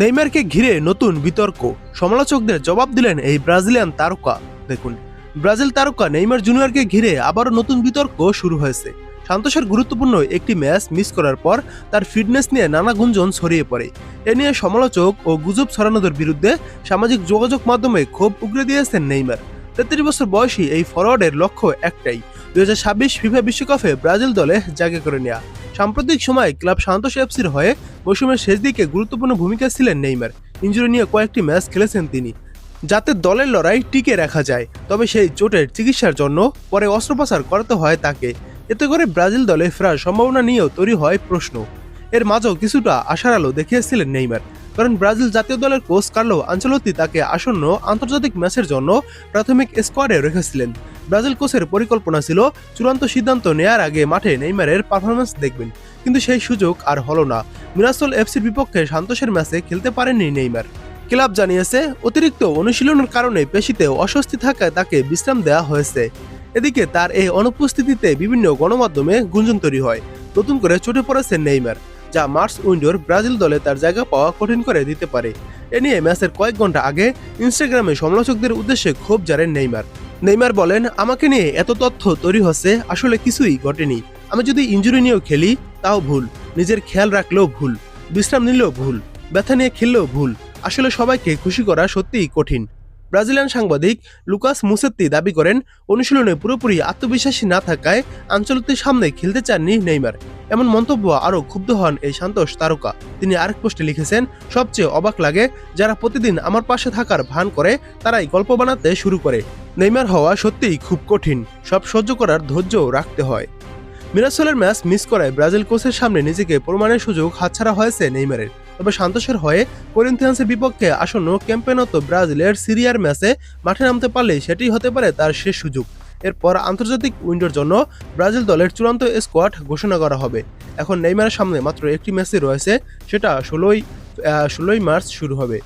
নেইমারকে ঘিরে নতুন বিতর্ক, সমালোচকদের জবাব দিলেন এই ব্রাজিলিয়ান তারকা। দেখুন, ব্রাজিল তারকা নেইমার জুনিয়রকে ঘিরে আবারও নতুন বিতর্ক শুরু হয়েছে। সান্তোসের গুরুত্বপূর্ণ একটি ম্যাচ মিস করার পর তার ফিটনেস নিয়ে নানা গুঞ্জন ছড়িয়ে পড়ে। এ নিয়ে সমালোচক ও গুজব ছড়ানোদের বিরুদ্ধে সামাজিক যোগাযোগ মাধ্যমে ক্ষোভ উগরে দিয়েছেন নেইমার। 33 বছর বয়সী এই ফরওয়ার্ডের লক্ষ্য একটাই, 2026 ফিফা বিশ্বকাপে ব্রাজিল দলে জায়গা করে নেওয়া। সাম্প্রতিক সময়ে ক্লাব সান্তোস এফসির হয়ে মৌসুমের শেষ দিকে গুরুত্বপূর্ণ ভূমিকা ছিলেন নেইমার। ইনজুরি নিয়ে কয়েকটি ম্যাচ খেলেছেন তিনি, যাতে দলের লড়াই টিকে রাখা যায়। তবে সেই চোটের চিকিৎসার জন্য পরে অস্ত্রোপচার করাতে হয় তাকে। এতে করে ব্রাজিল দলে ফেরার সম্ভাবনা নিয়েও তৈরি হয় প্রশ্ন। এর মাঝেও কিছুটা আশার আলো দেখিয়েছিলেন নেইমার, কারণ ব্রাজিল জাতীয় দলের কোচ কার্লো আনচেলত্তি তাকে আসন্ন আন্তর্জাতিক ম্যাচের জন্য প্রাথমিক স্কোয়াডে রেখেছিলেন। ব্রাজিল কোচের পরিকল্পনা ছিল চূড়ান্ত সিদ্ধান্ত নেয়ার আগে মাঠে নেইমারের পারফরম্যান্স দেখবেন, কিন্তু সেই সুযোগ আর হলো না। মিরাসল এফসির বিপক্ষে সান্তোসের ম্যাচে খেলতে পারেননি নেইমার। ক্লাব জানিয়েছে অতিরিক্ত অনুশীলনের কারণে পেশিতে অস্বস্তি থাকায় তাকে বিশ্রাম দেওয়া হয়েছে। এদিকে তার এই অনুপস্থিতিতে বিভিন্ন গণমাধ্যমে গুঞ্জন তৈরি হয় নতুন করে চোটে পড়েছেন নেইমার, যা মার্চ উইন্ডোর ব্রাজিল দলে তার জায়গা পাওয়া কঠিন করে দিতে পারে। এ নিয়ে ম্যাচের কয়েক ঘন্টা আগে ইনস্টাগ্রামে সমালোচকদের উদ্দেশ্যে ক্ষোভ জানেন নেইমার। নেইমার বলেন, আমাকে নিয়ে এত তথ্য তৈরি হচ্ছে, আসলে কিছুই ঘটেনি। আমি যদি ইনজুরি নিয়েও খেলি তাও ভুল, নিজের খেয়াল রাখলেও ভুল, বিশ্রাম নিলেও ভুল, ব্যথা নিয়ে খেললেও ভুল। আসলে সবাইকে খুশি করা সত্যিই কঠিন। ব্রাজিলিয়ান সাংবাদিক লুকাস মুসেত্তি দাবি করেন, অনুশীলনে পুরোপুরি আত্মবিশ্বাসী না থাকায় আনচেলত্তির সামনে খেলতে চাননি নেইমার। এমন মন্তব্য আরও ক্ষুব্ধ হন এই সান্তোস তারকা। তিনি আরেক পোস্টে লিখেছেন, সবচেয়ে অবাক লাগে যারা প্রতিদিন আমার পাশে থাকার ভান করে তারাই গল্প বানাতে শুরু করে। নেইমার হওয়া সত্যিই খুব কঠিন, সব সহ্য করার ধৈর্যও রাখতে হয়। মিরাসলের ম্যাচ মিস করায় ব্রাজিল কোচের সামনে নিজেকে প্রমাণের সুযোগ হাতছাড়া হয়েছে নেইমারের। তবে সান্তোসের হয়ে করিন্থিয়ান্সের বিপক্ষে আসন্ন ক্যাম্পেনত ব্রাজিলের সিরিয়ার ম্যাচে মাঠে নামতে পারলে সেটি হতে পারে তার শেষ সুযোগ। এরপর আন্তর্জাতিক উইন্ডোর জন্য ব্রাজিল দলের চূড়ান্ত স্কোয়াড ঘোষণা করা হবে। এখন নেইমারের সামনে মাত্র একটি ম্যাচই রয়েছে, সেটা 16ই মার্চ শুরু হবে।